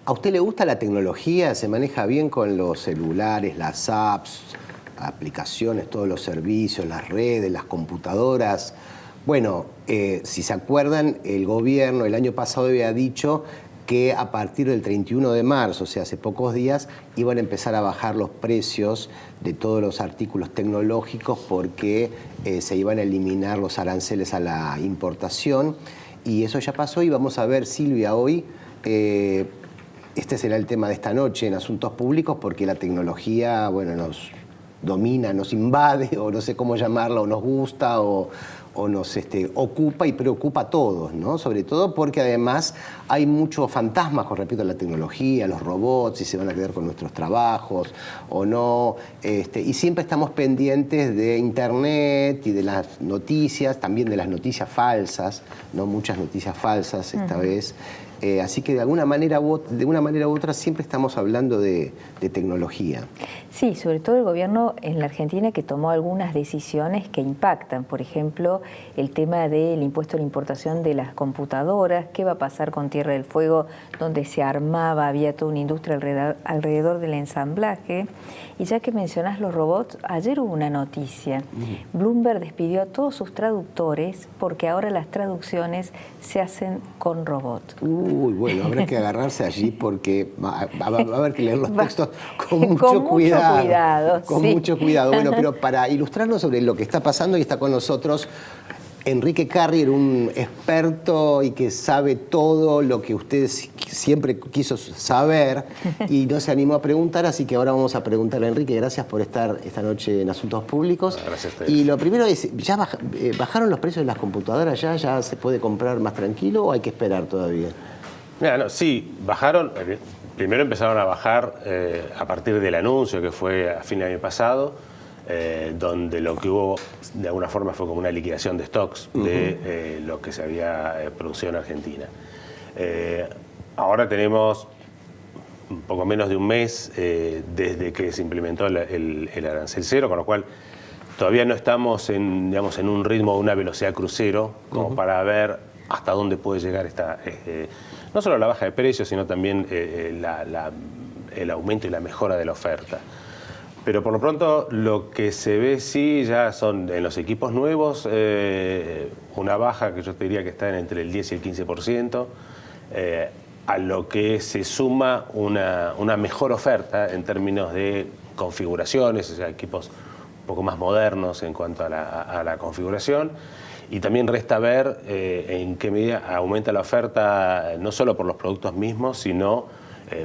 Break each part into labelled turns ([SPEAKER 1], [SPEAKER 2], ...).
[SPEAKER 1] ¿A usted le gusta la tecnología? ¿Se maneja bien con los celulares, las apps, aplicaciones, todos los servicios, las redes, las computadoras? Bueno, si se acuerdan, el gobierno el año pasado había dicho que a partir del 31 de marzo, o sea, hace pocos días, iban a empezar a bajar los precios de todos los artículos tecnológicos porque se iban a eliminar los aranceles a la importación. Y eso ya pasó y vamos a ver, Silvia, hoy... este será el tema de esta noche en Asuntos Públicos, porque la tecnología, bueno, nos domina, nos invade, o no sé cómo llamarla, o nos gusta, o nos ocupa y preocupa a todos, ¿no? Sobre todo porque además hay muchos fantasmas con respecto a la tecnología, los robots, si se van a quedar con nuestros trabajos o no. Y siempre estamos pendientes de Internet y de las noticias, también de las noticias falsas, ¿no? Muchas noticias falsas esta vez. Así que de una manera u otra siempre estamos hablando de tecnología.
[SPEAKER 2] Sí, sobre todo el gobierno en la Argentina que tomó algunas decisiones que impactan. Por ejemplo, el tema del impuesto a la importación de las computadoras. ¿Qué va a pasar con Tierra del Fuego, donde se armaba, había toda una industria alrededor del ensamblaje? Y ya que mencionás los robots, ayer hubo una noticia. Bloomberg despidió a todos sus traductores porque ahora las traducciones se hacen con robots.
[SPEAKER 1] Uy, bueno, habrá que agarrarse allí porque va a haber que leer los textos con mucho cuidado. Con mucho cuidado. Bueno, pero para ilustrarnos sobre lo que está pasando, y está con nosotros Enrique Carrier, un experto y que sabe todo lo que usted siempre quiso saber y no se animó a preguntar, así que ahora vamos a preguntarle a Enrique. Gracias por estar esta noche en Asuntos Públicos.
[SPEAKER 3] Gracias a ustedes.
[SPEAKER 1] Y lo primero es, ¿ya bajaron los precios de las computadoras? ¿Ya se puede comprar más tranquilo o hay que esperar todavía?
[SPEAKER 3] Mira, no, sí, bajaron. Primero empezaron a bajar a partir del anuncio que fue a fin del año pasado, donde lo que hubo de alguna forma fue como una liquidación de stocks de lo que se había producido en Argentina. Ahora tenemos un poco menos de un mes desde que se implementó el arancel cero, con lo cual todavía no estamos en un ritmo, una velocidad crucero, como para ver hasta dónde puede llegar no solo la baja de precios, sino también el aumento y la mejora de la oferta. Pero por lo pronto lo que se ve sí ya son en los equipos nuevos una baja que yo te diría que está entre el 10 y el 15%, a lo que se suma una mejor oferta en términos de configuraciones, o sea, equipos un poco más modernos en cuanto a la configuración. Y también resta ver en qué medida aumenta la oferta, no solo por los productos mismos, sino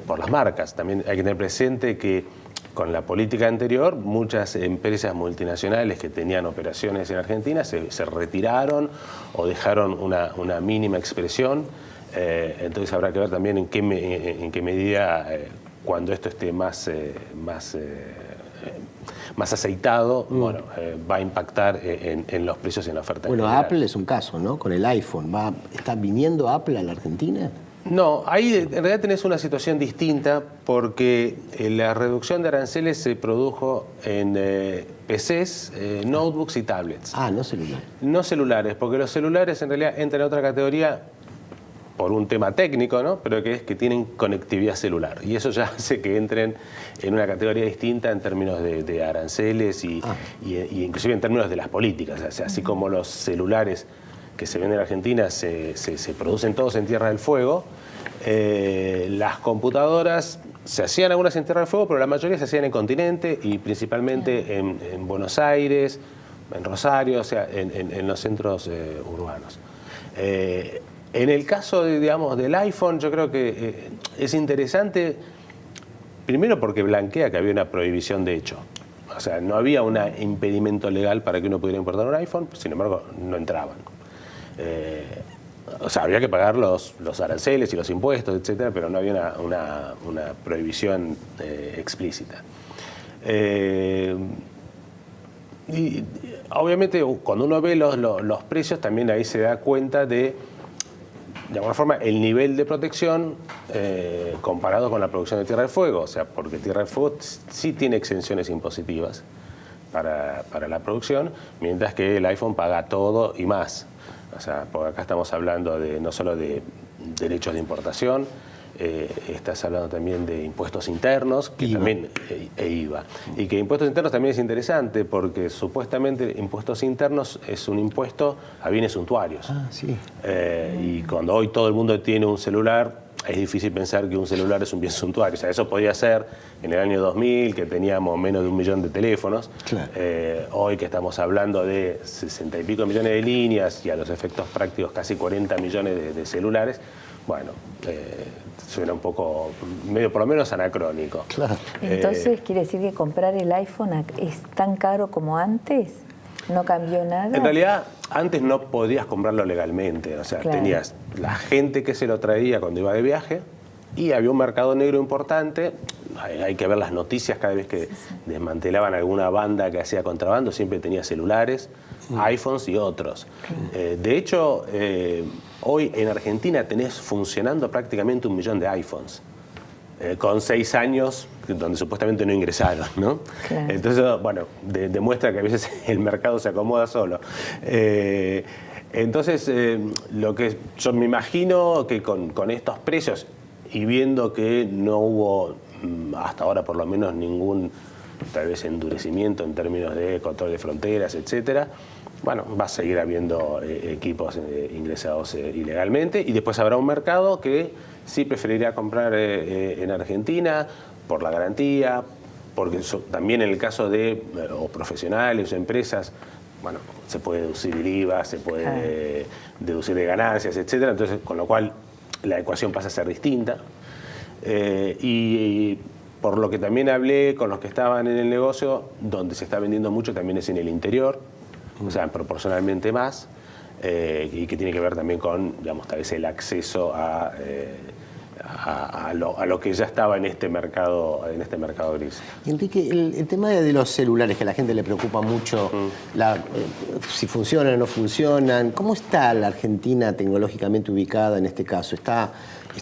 [SPEAKER 3] por las marcas. También hay que tener presente que con la política anterior, muchas empresas multinacionales que tenían operaciones en Argentina se retiraron o dejaron una mínima expresión. Entonces habrá que ver también en qué medida, cuando esto esté más aceitado, bueno, va a impactar en los precios y en la oferta.
[SPEAKER 1] Bueno, Apple es un caso, ¿no? Con el iPhone. ¿Está viniendo Apple a la Argentina?
[SPEAKER 3] No, ahí en realidad tenés una situación distinta porque la reducción de aranceles se produjo en PCs, notebooks y tablets.
[SPEAKER 1] Ah, no celulares.
[SPEAKER 3] No celulares, porque los celulares en realidad entran en otra categoría por un tema técnico, ¿no? Pero que es que tienen conectividad celular. Y eso ya hace que entren en una categoría distinta en términos de aranceles y inclusive en términos de las políticas. O sea, así como los celulares que se venden en Argentina se producen todos en Tierra del Fuego, las computadoras se hacían algunas en Tierra del Fuego, pero la mayoría se hacían en continente y principalmente en Buenos Aires, en Rosario, o sea, en los centros urbanos. En el caso, del iPhone, yo creo que es interesante, primero porque blanquea que había una prohibición de hecho. O sea, no había un impedimento legal para que uno pudiera importar un iPhone, sin embargo, no entraban. O sea, había que pagar los aranceles y los impuestos, etcétera, pero no había una prohibición explícita. Y obviamente, cuando uno ve los precios, también ahí se da cuenta de alguna forma, el nivel de protección comparado con la producción de Tierra del Fuego. O sea, porque Tierra del Fuego sí tiene exenciones impositivas para la producción, mientras que el iPhone paga todo y más. O sea, porque acá estamos hablando no solo de derechos de importación, estás hablando también de impuestos internos, que
[SPEAKER 1] IVA.
[SPEAKER 3] también IVA. Y que impuestos internos también es interesante, porque supuestamente impuestos internos es un impuesto a bienes suntuarios.
[SPEAKER 1] Ah, sí.
[SPEAKER 3] Y cuando hoy todo el mundo tiene un celular, es difícil pensar que un celular es un bien suntuario. O sea, eso podía ser en el año 2000, que teníamos menos de 1 millón de teléfonos.
[SPEAKER 1] Claro.
[SPEAKER 3] Hoy que estamos hablando de 60 y pico millones de líneas y a los efectos prácticos casi 40 millones de celulares, bueno, suena un poco, medio por lo menos anacrónico.
[SPEAKER 1] Claro.
[SPEAKER 2] Entonces, ¿quiere decir que comprar el iPhone es tan caro como antes? ¿No cambió nada?
[SPEAKER 3] En realidad, antes no podías comprarlo legalmente. O sea,
[SPEAKER 2] Claro.
[SPEAKER 3] tenías la gente que se lo traía cuando iba de viaje y había un mercado negro importante. Hay que ver las noticias cada vez que desmantelaban alguna banda que hacía contrabando, siempre tenía celulares, iPhones y otros. De hecho, hoy en Argentina tenés funcionando prácticamente 1 millón de iPhones. Con 6 años, donde supuestamente no ingresaron, ¿no?
[SPEAKER 2] Claro.
[SPEAKER 3] Entonces, bueno, demuestra que a veces el mercado se acomoda solo. Entonces, lo que yo me imagino que con estos precios, y viendo que no hubo hasta ahora por lo menos ningún, tal vez, endurecimiento en términos de control de fronteras, etcétera, bueno, va a seguir habiendo equipos ingresados ilegalmente, y después habrá un mercado que sí preferiría comprar en Argentina por la garantía, porque también en el caso de o profesionales o empresas, bueno, se puede deducir el IVA, se puede deducir de ganancias, etcétera. Entonces, con lo cual la ecuación pasa a ser distinta. Y por lo que también hablé con los que estaban en el negocio, donde se está vendiendo mucho también es en el interior, o sea, proporcionalmente más, y que tiene que ver también con, digamos, tal vez el acceso a lo que ya estaba en este mercado gris.
[SPEAKER 1] Enrique, el tema de los celulares, que a la gente le preocupa mucho, si funcionan o no funcionan, ¿cómo está la Argentina tecnológicamente ubicada en este caso? ¿Está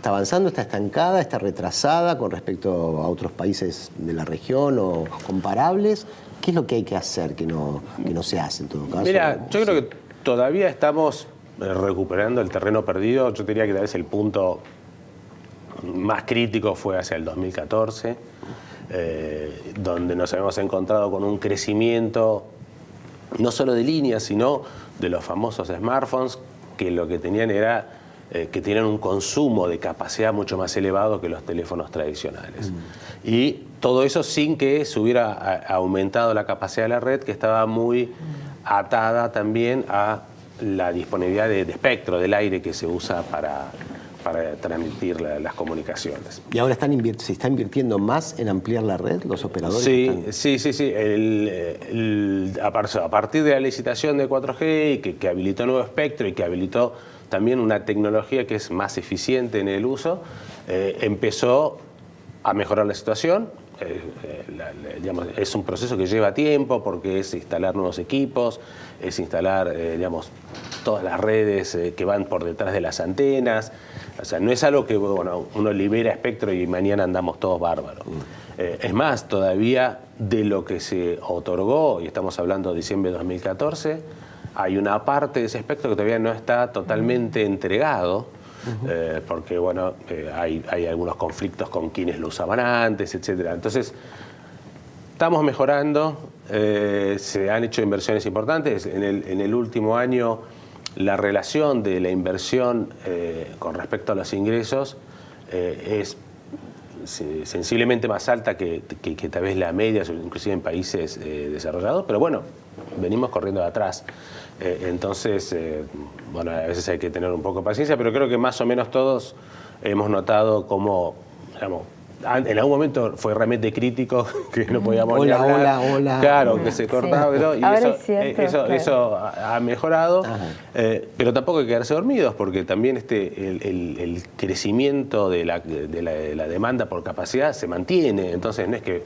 [SPEAKER 1] avanzando, está estancada, está retrasada con respecto a otros países de la región o comparables? ¿Qué es lo que hay que hacer que no se hace en todo caso?
[SPEAKER 3] Mira, yo creo que todavía estamos recuperando el terreno perdido. Yo diría que tal vez el punto más crítico fue hacia el 2014, donde nos habíamos encontrado con un crecimiento no solo de líneas, sino de los famosos smartphones, que lo que tenían era que tenían un consumo de capacidad mucho más elevado que los teléfonos tradicionales. Y todo eso sin que se hubiera aumentado la capacidad de la red, que estaba muy atada también a la disponibilidad de espectro del aire que se usa para transmitir las comunicaciones.
[SPEAKER 1] ¿Y ahora se está invirtiendo más en ampliar la red, los operadores?
[SPEAKER 3] Sí. A partir de la licitación de 4G, que habilitó nuevo espectro y que habilitó también una tecnología que es más eficiente en el uso, empezó a mejorar la situación. Digamos, es un proceso que lleva tiempo, porque es instalar nuevos equipos, es instalar todas las redes que van por detrás de las antenas. O sea, no es algo que uno libera espectro y mañana andamos todos bárbaros. Es más, todavía de lo que se otorgó, y estamos hablando de diciembre de 2014, hay una parte de ese espectro que todavía no está totalmente entregado, porque hay algunos conflictos con quienes lo usaban antes, etcétera. Entonces, estamos mejorando, se han hecho inversiones importantes. En el último año, la relación de la inversión con respecto a los ingresos es sensiblemente más alta que tal vez la media, inclusive en países desarrollados, pero bueno, venimos corriendo de atrás. Entonces, a veces hay que tener un poco de paciencia, pero creo que más o menos todos hemos notado cómo en algún momento fue realmente crítico, que no podíamos ni hablar.
[SPEAKER 1] Hola.
[SPEAKER 3] Claro, que se cortaba.
[SPEAKER 2] Sí.
[SPEAKER 3] Y
[SPEAKER 2] Ahora es cierto,
[SPEAKER 3] eso ha mejorado, pero tampoco hay que quedarse dormidos, porque también el crecimiento de la demanda por capacidad se mantiene. Entonces no es que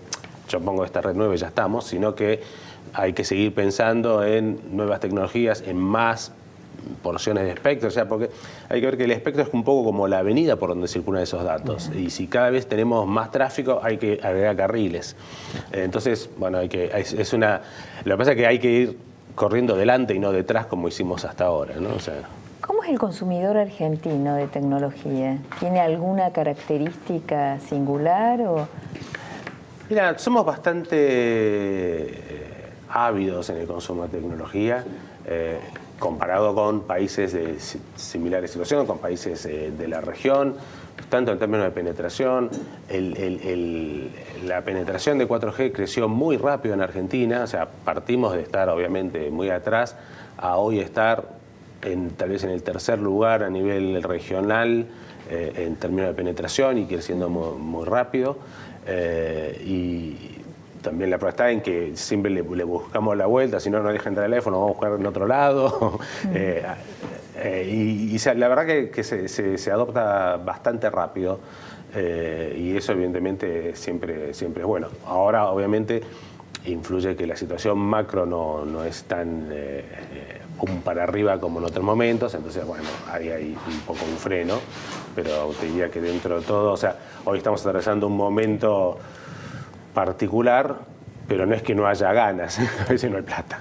[SPEAKER 3] yo pongo esta red nueva y ya estamos, sino que hay que seguir pensando en nuevas tecnologías, en más porciones de espectro, o sea, porque hay que ver que el espectro es un poco como la avenida por donde circulan esos datos, y si cada vez tenemos más tráfico hay que agregar carriles. Entonces, bueno, lo que pasa es que hay que ir corriendo delante y no detrás como hicimos hasta ahora, ¿no? O sea,
[SPEAKER 2] ¿cómo es el consumidor argentino de tecnología? ¿Tiene alguna característica singular o...?
[SPEAKER 3] Mira, somos bastante ávidos en el consumo de tecnología, comparado con países de similares situaciones, con países de la región, tanto en términos de penetración. La penetración de 4G creció muy rápido en Argentina, o sea, partimos de estar obviamente muy atrás a hoy estar tal vez en el tercer lugar a nivel regional en términos de penetración y creciendo muy rápido. Y también la prueba está en que siempre le buscamos la vuelta, si no nos deja entrar el teléfono, vamos a buscar en otro lado. La verdad que se adopta bastante rápido, y eso evidentemente siempre es bueno. Ahora obviamente influye que la situación macro no es tan para arriba como en otros momentos, entonces bueno, hay un poco un freno, pero te diría que dentro de todo, o sea, hoy estamos atravesando un momento particular, pero no es que no haya ganas, a veces no hay plata.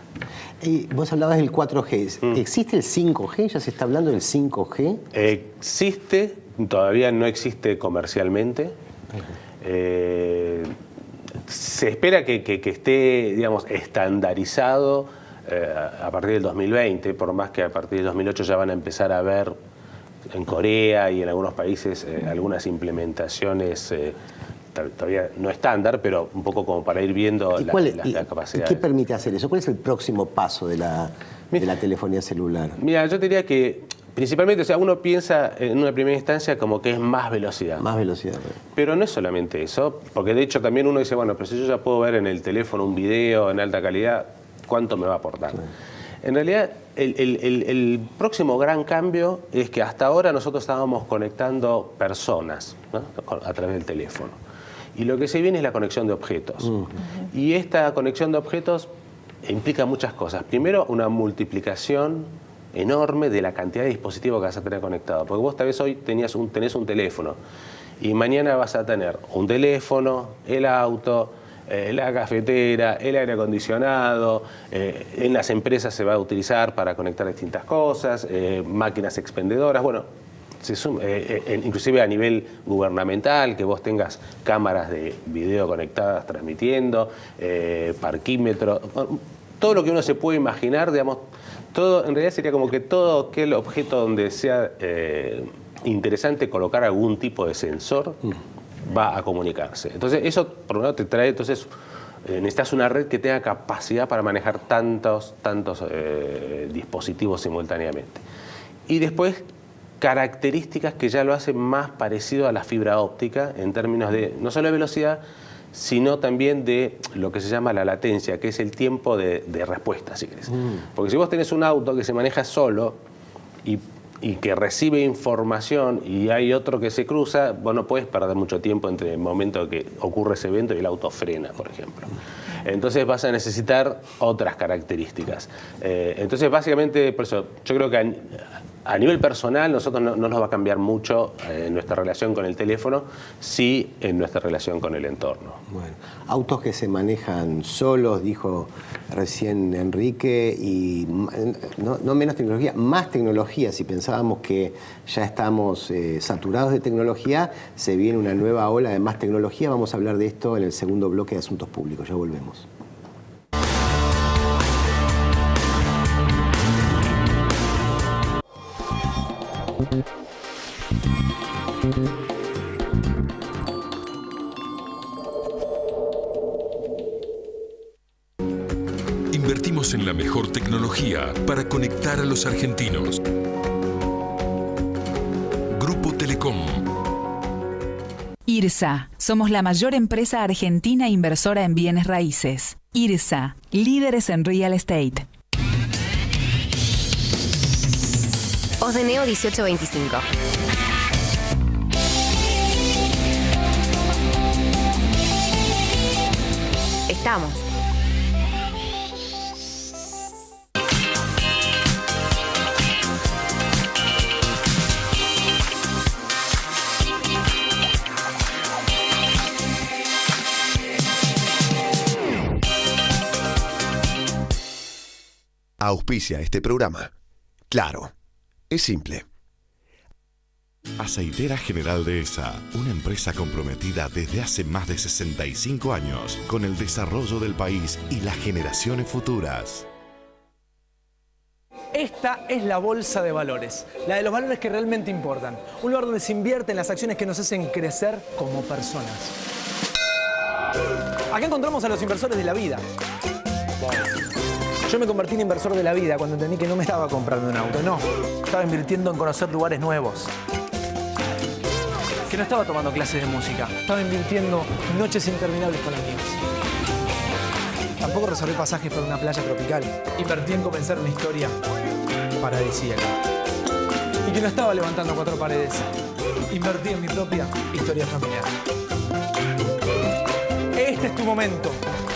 [SPEAKER 1] Vos hablabas del 4G. ¿Existe el 5G? ¿Ya se está hablando del 5G?
[SPEAKER 3] Existe, todavía no existe comercialmente. Se espera que esté, digamos, estandarizado a partir del 2020, por más que a partir del 2008 ya van a empezar a ver en Corea y en algunos países algunas implementaciones todavía no estándar, pero un poco como para ir viendo la capacidad.
[SPEAKER 1] ¿Qué permite hacer eso? ¿Cuál es el próximo paso de la telefonía celular?
[SPEAKER 3] Mira, yo diría que principalmente, o sea, uno piensa en una primera instancia como que es más velocidad.
[SPEAKER 1] Más velocidad.
[SPEAKER 3] Pero no es solamente eso, porque de hecho también uno dice, bueno, pero si yo ya puedo ver en el teléfono un video en alta calidad, ¿cuánto me va a aportar? Sí. En realidad, el próximo gran cambio es que hasta ahora nosotros estábamos conectando personas, ¿no?, a través del teléfono. Y lo que se viene es la conexión de objetos. Y esta conexión de objetos implica muchas cosas. Primero, una multiplicación enorme de la cantidad de dispositivos que vas a tener conectados. Porque vos tal vez hoy tenés un teléfono y mañana vas a tener un teléfono, el auto, la cafetera, el aire acondicionado, en las empresas se va a utilizar para conectar distintas cosas, máquinas expendedoras, bueno, inclusive a nivel gubernamental, que vos tengas cámaras de video conectadas transmitiendo, parquímetro, todo lo que uno se puede imaginar, digamos, todo en realidad sería como que todo aquel objeto donde sea interesante colocar algún tipo de sensor va a comunicarse. Entonces eso por un lado te trae, entonces necesitas una red que tenga capacidad para manejar tantos dispositivos simultáneamente. Y después características que ya lo hacen más parecido a la fibra óptica en términos de no solo de velocidad, sino también de lo que se llama la latencia, que es el tiempo de respuesta, si querés. Porque si vos tenés un auto que se maneja solo y que recibe información y hay otro que se cruza, vos no podés perder mucho tiempo entre el momento que ocurre ese evento y el auto frena, por ejemplo. Entonces vas a necesitar otras características. Entonces básicamente, por eso, yo creo que a nivel personal nosotros no nos va a cambiar mucho nuestra relación con el teléfono, sí en nuestra relación con el entorno.
[SPEAKER 1] Bueno, autos que se manejan solos, dijo recién Enrique, y no menos tecnología, más tecnología. Si pensábamos que ya estamos saturados de tecnología, se viene una nueva ola de más tecnología. Vamos a hablar de esto en el segundo bloque de Asuntos Públicos. Ya volvemos.
[SPEAKER 4] Invertimos en la mejor tecnología para conectar a los argentinos. Grupo Telecom.
[SPEAKER 5] IRSA. Somos la mayor empresa argentina inversora en bienes raíces. IRSA. Líderes en real estate.
[SPEAKER 6] Osdeneo 1825. Estamos.
[SPEAKER 7] Auspicia este programa. Claro, es simple.
[SPEAKER 8] Aceitera General Dehesa, una empresa comprometida desde hace más de 65 años con el desarrollo del país y las generaciones futuras.
[SPEAKER 9] Esta es la bolsa de valores, la de los valores que realmente importan. Un lugar donde se invierte en las acciones que nos hacen crecer como personas. Acá encontramos a los inversores de la vida. Yo me convertí en inversor de la vida cuando entendí que no me estaba comprando un auto, no. Estaba invirtiendo en conocer lugares nuevos. Que no estaba tomando clases de música. Estaba invirtiendo noches interminables con amigos. Tampoco reservé pasajes para una playa tropical. Invertí en comenzar una historia paradisíaca. Y que no estaba levantando 4 paredes. Invertí en mi propia historia familiar. Este es tu momento.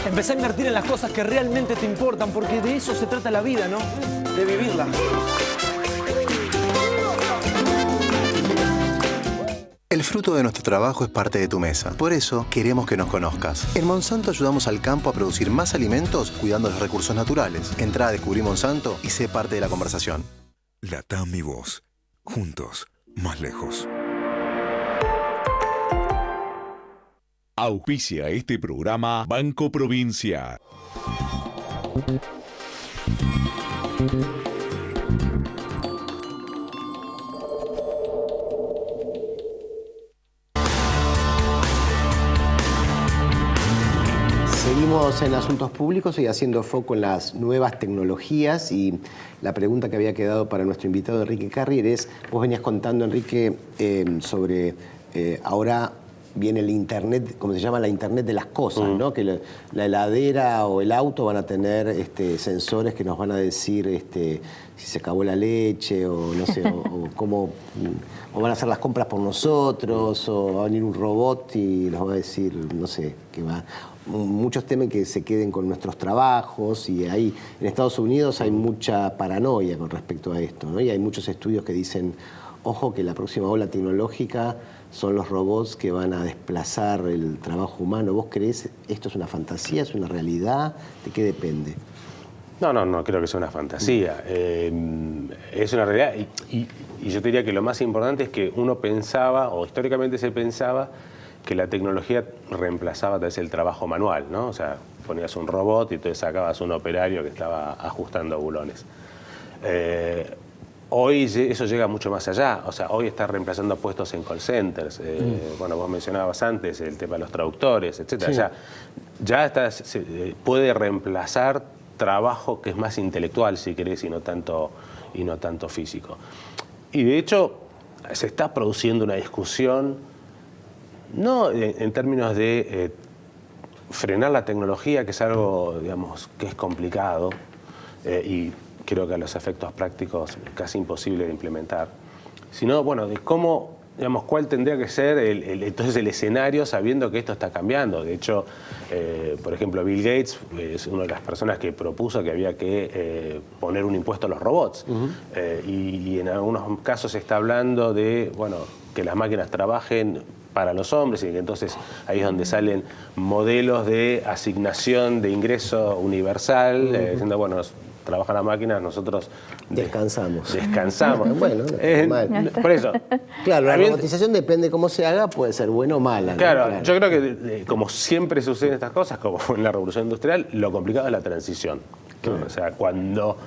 [SPEAKER 9] Empecé a invertir en las cosas que realmente te importan, porque de eso se trata la vida, ¿no? De vivirla.
[SPEAKER 10] El fruto de nuestro trabajo es parte de tu mesa. Por eso queremos que nos conozcas. En Monsanto ayudamos al campo a producir más alimentos cuidando los recursos naturales. Entrá a Descubrir Monsanto y sé parte de la conversación.
[SPEAKER 8] LATAM y vos. Juntos, más lejos.
[SPEAKER 11] Auspicia este programa Banco Provincia.
[SPEAKER 1] Seguimos en asuntos públicos y haciendo foco en las nuevas tecnologías, y la pregunta que había quedado para nuestro invitado Enrique Carrier es, vos venías contando, Enrique, sobre ahora viene el Internet, como se llama, la Internet de las cosas, ¿no? Que la heladera o el auto van a tener sensores que nos van a decir si se acabó la leche o no sé, o cómo, o van a hacer las compras por nosotros, o va a venir un robot y nos va a decir, no sé, que va. Muchos temen que se queden con nuestros trabajos, y ahí en Estados Unidos hay mucha paranoia con respecto a esto, ¿no? Y hay muchos estudios que dicen, ojo, que la próxima ola tecnológica son los robots que van a desplazar el trabajo humano. ¿Vos creés esto es una fantasía, es una realidad? ¿De qué depende?
[SPEAKER 3] No creo que sea una fantasía. Es una realidad, y yo te diría que lo más importante es que uno pensaba, o históricamente se pensaba, que la tecnología reemplazaba tal vez el trabajo manual, ¿no? O sea, ponías un robot y entonces sacabas un operario que estaba ajustando bulones. Hoy eso llega mucho más allá. O sea, hoy está reemplazando puestos en call centers. Bueno, vos mencionabas antes el tema de los traductores, etcétera.
[SPEAKER 1] Sí.
[SPEAKER 3] Ya puede reemplazar trabajo que es más intelectual, si querés, y no tanto físico. Y de hecho, se está produciendo una discusión, no en términos de frenar la tecnología, que es algo, digamos, que es complicado, y creo que a los efectos prácticos casi imposible de implementar, sino, bueno, de cómo, digamos, cuál tendría que ser entonces el escenario sabiendo que esto está cambiando. De hecho, por ejemplo, Bill Gates es una de las personas que propuso que había que poner un impuesto a los robots. Y en algunos casos se está hablando de, bueno, que las máquinas trabajen para los hombres, y que entonces ahí es donde salen modelos de asignación de ingreso universal, diciendo, bueno, trabajan las máquinas, nosotros
[SPEAKER 1] descansamos.
[SPEAKER 3] Bueno,
[SPEAKER 1] mal.
[SPEAKER 3] Por eso.
[SPEAKER 1] Claro, la robotización depende cómo se haga, puede ser buena o mala, ¿no?
[SPEAKER 3] Claro, yo creo que como siempre suceden estas cosas, como en la revolución industrial, lo complicado es la transición. Claro. O sea, cuando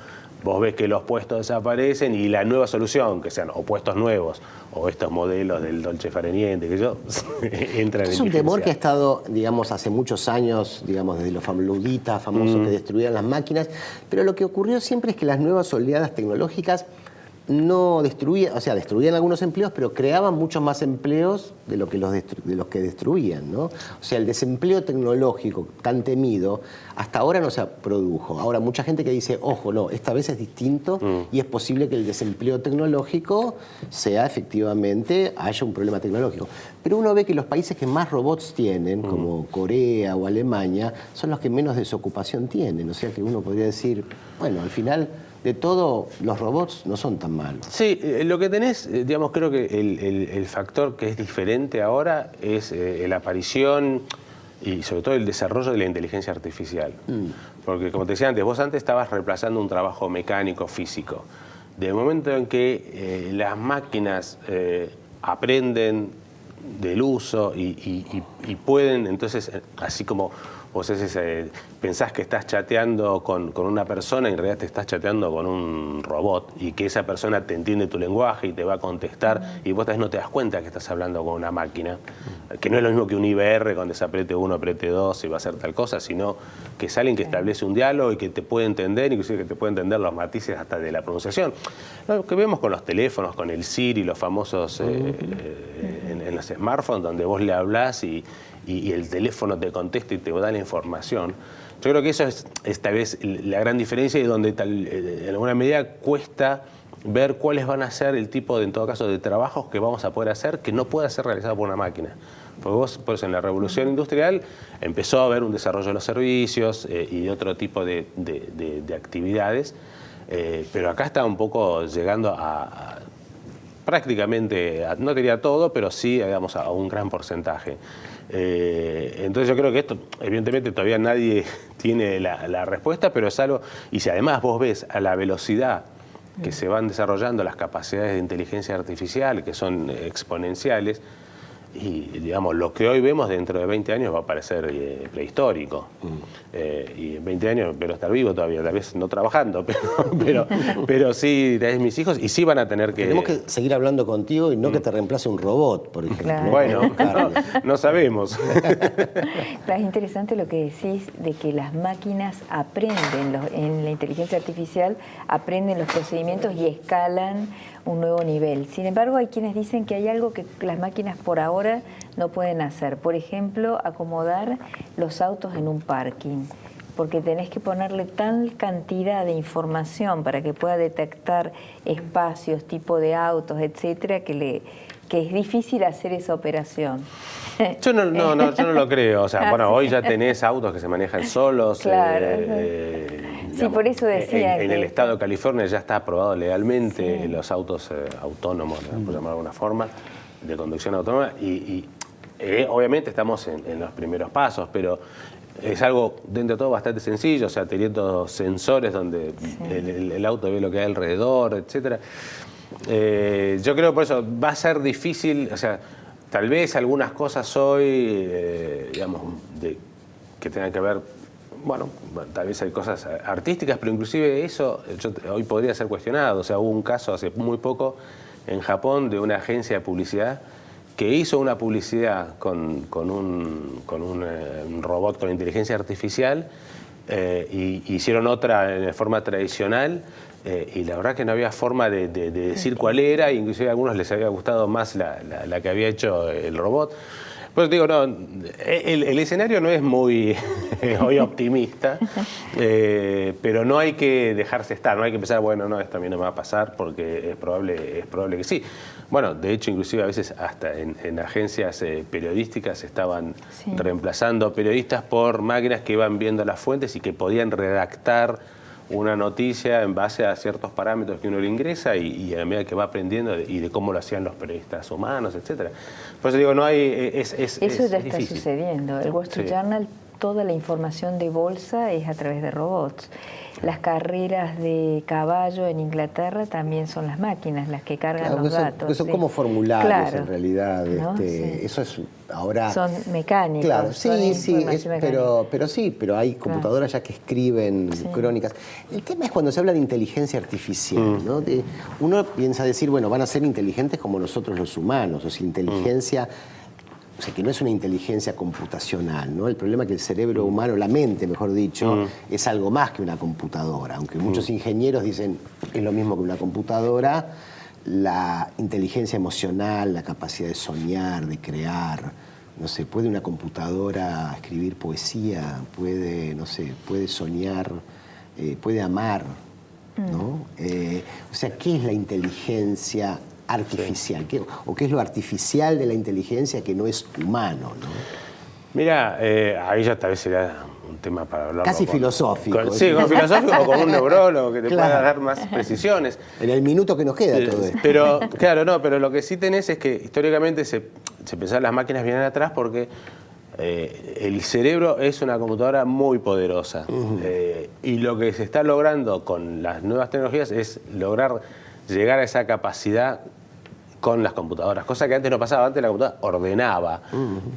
[SPEAKER 3] vos ves que los puestos desaparecen y la nueva solución, que sean o puestos nuevos o estos modelos del Dolce Far Niente, que yo entran en
[SPEAKER 1] es un temor que ha estado, digamos, hace muchos años, digamos, desde los ludditas famosos que destruían las máquinas, pero lo que ocurrió siempre es que las nuevas oleadas tecnológicas no destruían, o sea, destruían algunos empleos, pero creaban muchos más empleos de los que destruían, ¿no? O sea, el desempleo tecnológico tan temido hasta ahora no se produjo. Ahora, mucha gente que dice, ojo, no, esta vez es distinto y es posible que el desempleo tecnológico sea efectivamente, haya un problema tecnológico. Pero uno ve que los países que más robots tienen, como Corea o Alemania, son los que menos desocupación tienen. O sea que uno podría decir, bueno, al final de todo, los robots no son tan malos.
[SPEAKER 3] Sí, lo que tenés, digamos, creo que el factor que es diferente ahora es la aparición y sobre todo el desarrollo de la inteligencia artificial. Porque, como te decía antes, vos antes estabas reemplazando un trabajo mecánico, físico. Del momento en que las máquinas aprenden del uso y pueden, entonces, así como vos pensás que estás chateando con una persona y en realidad te estás chateando con un robot y que esa persona te entiende tu lenguaje y te va a contestar y vos tal vez no te das cuenta que estás hablando con una máquina, que no es lo mismo que un IBR cuando se apriete 1, apriete 2 y va a hacer tal cosa, sino que es alguien que establece un diálogo y que te puede entender, inclusive que te puede entender los matices hasta de la pronunciación. Lo que vemos con los teléfonos, con el Siri, los famosos en los smartphones, donde vos le hablás y el teléfono te contesta y te da la información. Yo creo que eso es tal vez la gran diferencia y donde en alguna medida cuesta ver cuáles van a ser el tipo, en todo caso, de trabajos que vamos a poder hacer que no pueda ser realizado por una máquina. Porque vos, por eso, en la revolución industrial empezó a haber un desarrollo de los servicios y de otro tipo de actividades, pero acá está un poco llegando a prácticamente, no diría todo, pero sí, digamos, a un gran porcentaje. Entonces yo creo que esto, evidentemente todavía nadie tiene la respuesta, pero es algo, y si además vos ves a la velocidad que se van desarrollando las capacidades de inteligencia artificial, que son exponenciales, y digamos, lo que hoy vemos dentro de 20 años va a parecer prehistórico. Y en 20 años espero estar vivo todavía, tal vez no trabajando, pero sí, tal vez mis hijos, y sí van a tener que...
[SPEAKER 1] Tenemos que seguir hablando contigo y no que te reemplace un robot, por ejemplo.
[SPEAKER 2] Claro.
[SPEAKER 3] Bueno, no sabemos.
[SPEAKER 2] Es interesante lo que decís de que las máquinas aprenden, en la inteligencia artificial, aprenden los procedimientos y escalan un nuevo nivel. Sin embargo, hay quienes dicen que hay algo que las máquinas por ahora no pueden hacer. Por ejemplo, acomodar los autos en un parking, porque tenés que ponerle tal cantidad de información para que pueda detectar espacios, tipo de autos, etcétera, que es difícil hacer esa operación.
[SPEAKER 3] Yo no lo creo. O sea, bueno, hoy ya tenés autos que se manejan solos.
[SPEAKER 2] Claro. Sí, por eso decía
[SPEAKER 3] en el estado de California ya está aprobado legalmente los autos autónomos, por llamarlo de alguna forma, de conducción autónoma. Y obviamente estamos en los primeros pasos, pero es algo dentro de todo bastante sencillo, o sea, teniendo sensores donde el auto ve lo que hay alrededor, etcétera. Yo creo por eso va a ser difícil, o sea, tal vez algunas cosas hoy, digamos, que tengan que ver, bueno, tal vez hay cosas artísticas, pero inclusive eso hoy podría ser cuestionado. O sea, hubo un caso hace muy poco en Japón de una agencia de publicidad que hizo una publicidad con un robot con inteligencia artificial y hicieron otra de forma tradicional. Y la verdad que no había forma de decir cuál era, inclusive a algunos les había gustado más la que había hecho el robot. Pues digo, no, el escenario no es muy hoy optimista, pero no hay que dejarse estar, no hay que pensar, bueno, no, esto a mí no me va a pasar porque es probable que sí. Bueno, de hecho, inclusive a veces hasta en agencias periodísticas estaban reemplazando periodistas por máquinas que iban viendo las fuentes y que podían redactar una noticia en base a ciertos parámetros que uno le ingresa y a medida que va aprendiendo y de cómo lo hacían los periodistas humanos, etcétera. Por eso digo, no hay... Eso
[SPEAKER 2] ya está sucediendo. El Wall Street Journal, toda la información de bolsa es a través de robots. Las carreras de caballo en Inglaterra también son las máquinas las que cargan los datos.
[SPEAKER 1] Son como formularios en realidad. ¿No? Eso es ahora...
[SPEAKER 2] Son mecánicos.
[SPEAKER 1] Claro, pero hay computadoras ya que escriben crónicas. El tema es cuando se habla de inteligencia artificial, ¿no? Uno piensa decir, bueno, van a ser inteligentes como nosotros los humanos, o sea, inteligencia... o sea, que no es una inteligencia computacional, ¿no? El problema es que el cerebro humano, la mente, mejor dicho, es algo más que una computadora. Aunque muchos ingenieros dicen es lo mismo que una computadora, la inteligencia emocional, la capacidad de soñar, de crear, no sé, puede una computadora escribir poesía, puede, no sé, puede soñar, puede amar, ¿no? O sea, ¿qué es la inteligencia artificial? ¿O qué es lo artificial de la inteligencia que no es humano, ¿no?
[SPEAKER 3] Mira, ahí ya tal vez sería un tema para hablar.
[SPEAKER 1] Casi filosófico.
[SPEAKER 3] Sí, con filosófico o con un neurólogo que te pueda dar más precisiones.
[SPEAKER 1] En el minuto que nos queda todo esto.
[SPEAKER 3] Pero, claro, no, pero lo que sí tenés es que históricamente se pensaban las máquinas vienen atrás porque el cerebro es una computadora muy poderosa. Y lo que se está logrando con las nuevas tecnologías es lograr llegar a esa capacidad con las computadoras, cosa que antes no pasaba. Antes la computadora ordenaba,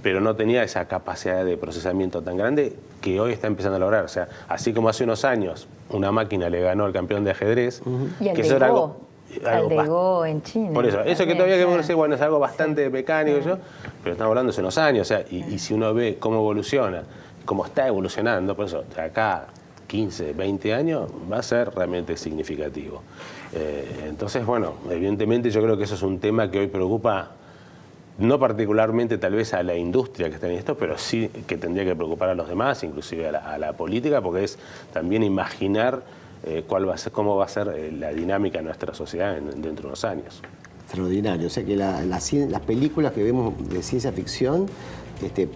[SPEAKER 3] pero no tenía esa capacidad de procesamiento tan grande que hoy está empezando a lograr. O sea, así como hace unos años una máquina le ganó al campeón de ajedrez,
[SPEAKER 2] y al
[SPEAKER 3] que
[SPEAKER 2] de
[SPEAKER 3] eso era
[SPEAKER 2] Go, al de Go en China.
[SPEAKER 3] Por eso que todavía que decir, bueno, es algo bastante mecánico, pero estamos hablando hace unos años, o sea, y si uno ve cómo evoluciona, cómo está evolucionando, por eso, de acá 15, 20 años, va a ser realmente significativo. Entonces, bueno, evidentemente yo creo que eso es un tema que hoy preocupa, no particularmente tal vez a la industria que está en esto, pero sí que tendría que preocupar a los demás, inclusive a la política, porque es también imaginar cómo va a ser la dinámica de nuestra sociedad dentro de unos años.
[SPEAKER 1] Extraordinario. O sea que las películas que vemos de ciencia ficción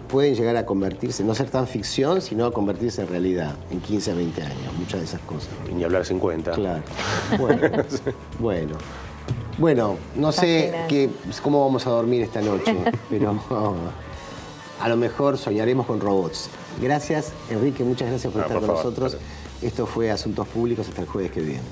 [SPEAKER 1] pueden llegar a convertirse, no ser tan ficción, sino a convertirse en realidad en 15 a 20 años, muchas de esas cosas.
[SPEAKER 3] Y ni hablar 50.
[SPEAKER 1] Claro. Bueno, no sé cómo vamos a dormir esta noche, pero a lo mejor soñaremos con robots. Gracias, Enrique, muchas gracias por estar con nosotros. Esto fue Asuntos Públicos, hasta el jueves que viene.